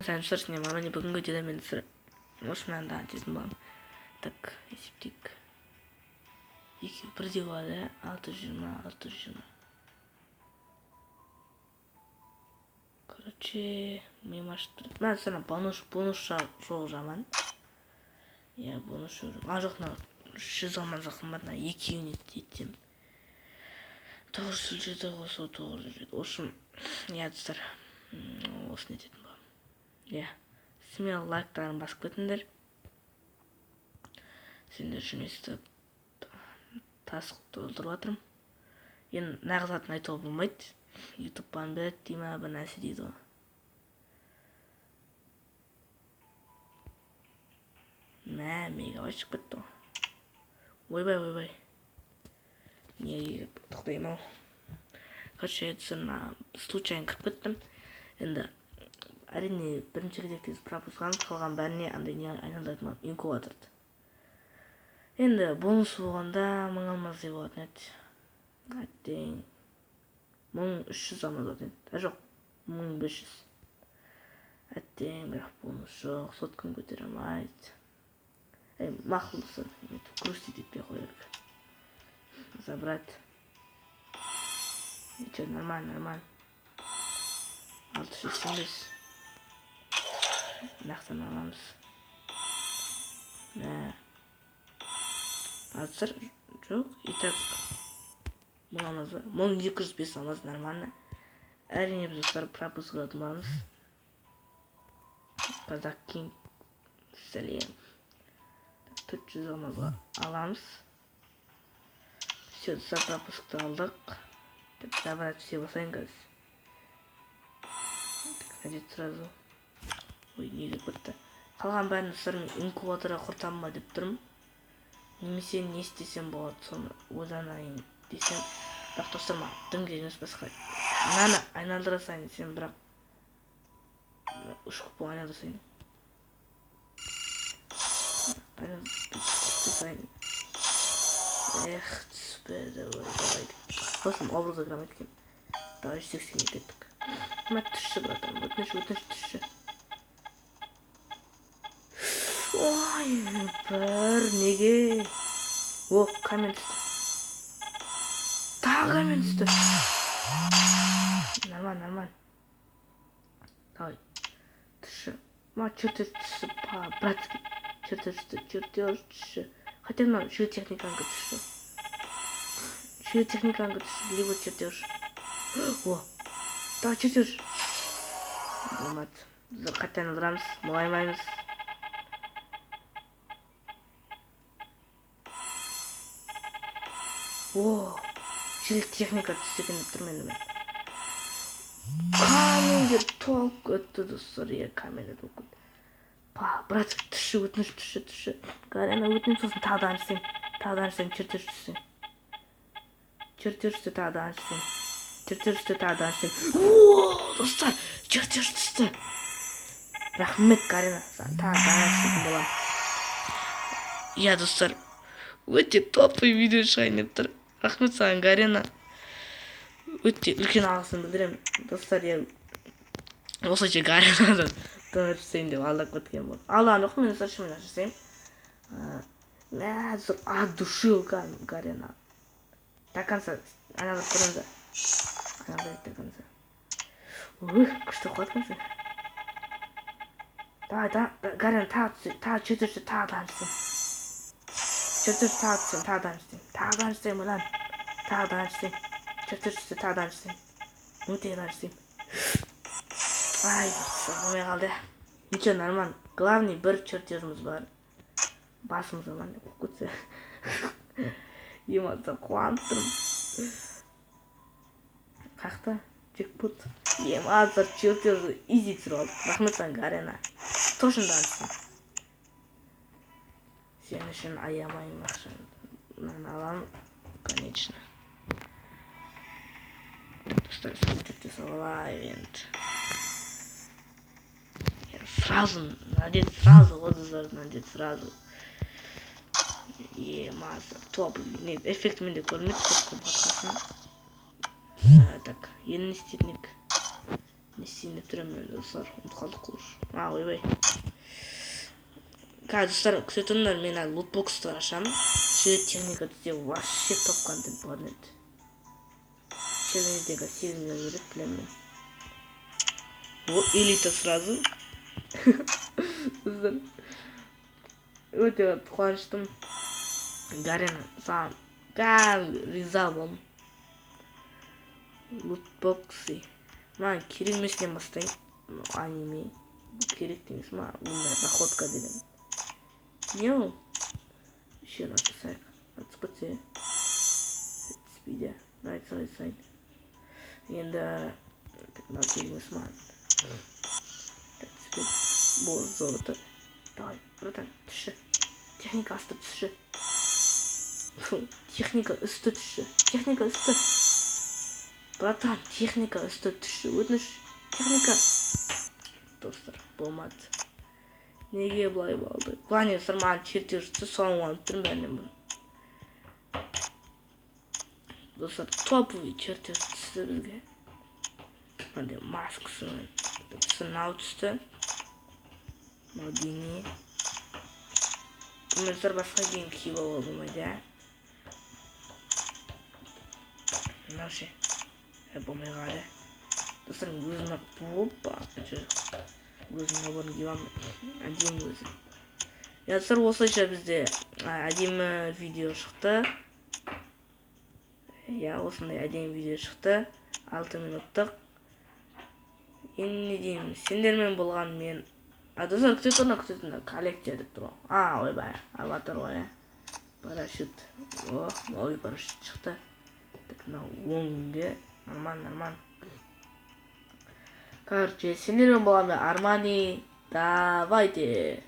сайын сұрсың ема, міне бүгінгі видеода мен осымен да дедім ба. Так, есептейік. Екеу бірдей болады, 620. Короче, мен ашып тұрды. Мен сана бонус жоқ жаман. Я бонус жоқ. Жоқ, 100 алман жақын бар, екеуіне етсем. 907 осы 907. Осым, я достар. Осы не дедім ба. Я. Смел лайктарын басып кетіңдер. Сендер үшін естіп тасық толтырып жатырмын. Енді нағыз атын айтуға болмайды. YouTube бан береді дейма, бір нәрсе дейді ғой. Мега ашып кетті ғой. Ойбай. Неге тоқтаймын ау. Короче, случайно кіріп кеттім. Енді әрине бірінші кезекте пропусканы қалған бәріне андай не айналдырдым инкубаторды. Енді бонус болғанда 1000 алмаз деп болатын еді. Әттең 1300 алмаз болатын еді. Жоқ, 1500. Әттең, бірақ бонус жоқ, сотканы көтере алмайды. Мақұлдысы, грустить етпей қояйық. Забрать. Ничего, нормально. 675. Нақтан аламыз. Азыр жоқ, итак 1000 алмаз бар. 1205 алмаз нормально. Әрине біз достар пропуск алатын боламыз. Қазақ Кинг сәлем. 400 алмазға аламыз. Все, достар пропускты алдық. Забрать все басайын қазір. Надеть сразу. Ой, неге көтті. Қалған бәрін достармен инкубаторға құртам ба деп тұрмын. Немесе не істесем болады, соны ойланайын десем. Бірақ достарма, діңгеріңіз басқа. Мынаны айналдыра сайын десем, бірақ үш купон айналдыра сайын. Түспеді, ойбай. Осым образы грамм еткен. Давай 180 кеттік. Ма түші, братан, өтініш түші. Ой, бір неге. О, камен түсті. Тағы камен түсті. Нормально. Давай, түші. Ма чертеж түсі, братский. Чертеж түсі. Хотя мынау жүйе техникаңға түсі. Либо чертеж. О, давай чертеж. Болмады. Біз қайтадан ыдырамыз, мұлаймаймыз. О, жүйе техника түсі екен деп тұрмын мен. Камендер толып өтті достар, камендер толып өтті. Брат, түші, өтініш түші. Гарена өтініш сосын тағдан істейм, чертеж түссең. Чертеж тағдан істейм. Ооо, достар, чертеж түсті. Рахмет, Гарена, тағдан істейтін болам. Я, достар, өте топлый видео шығайын деп тұр. Рахмет саған, Гарена. Өте үлкен алғысын білдірем. Достар, я осылайша Гаренадан тыңып жасайын деп алдап кеткен болды. Алған жоқ, мен сыршымен жасайым. От души Гарена. До конца. Айналып көріңіз. Айналып до конца. Күшті қуатқансың. Давай, Гарена, тағы чертежді тағдан істейм. Тағдан істейм, ұлан. Тағдан істейм. Чертежді тағдан істейм. Өтегін істейм. Ай, болмай қалды. Ничего, нормально. Главный бір чертежіміз бар. Басымыз аман деп көтсе. Ематса қуантырым. Қақты? Джекпот. Ематса чертежі изи түсіріп алдық. Рахмет саған, Гарена. Тошындан істейм. Сен үшін аямайын ақшаны. Мынаны аламын, конечно. Достар, смотрите, салалай енді. Сразу, надеть сразу. Масса, топ. Эффектімен де көрмейді, көп қасына. Так, енді не істедік? істейін деп тұрамын достар. Ұмытып қалдық қой. Ойбай. Қазір достар күтетіңдер, мен әлі лутбоксты ашамын. Жүйе техника бізде вообще топ контент болатын еді. Челлендждегі 8 миллион береді, білемін. Вот элита сразу. Достар. Өте қуаныштым. Гарен саған кәдімгі риза болдым. Лутбоксы. Маған керек емесінен бастайын. Аниме. Бұл керек емес, маған бұндай находка деген. Не ол? Еще раз жасайық. Отспыте. Спиде. Айтсайын. Енді мынау керек емес маған. Бұл золото. Давай, братан, түсші. Техника асты түсші. Техника үсті түсші. Техника үсті. Братан, техника үсті түсші. Өтініш. Техника. Достар, болмады. Неге бұлай болды? Плане сырмаған чертежді соңын алып тұрмын бәрінен бұны. Достар, топовый чертеж түсті бізге. Мынандай маскасы сынау түсті. Мынау дене. Бұмыздар басқа кейін киіп алуға болмайды, ә? Мынау ше. Болмай қалады. Достар, өзіме опа. Өзімнің абырын киіп әдемі өзі. Достар, осылайша бізде әдемі видео шықты. Осындай әдемі видео шықты. 6 минуттық. Енді не деймін, сендермен болған мен. Достар, күтетіңдер, коллекция деп тұр. Ойбай, аватар ғой, парашют. Новый парашют шықты. Так, мынау оңге. Норман. Короче, сендермен болған Армани. Давайте.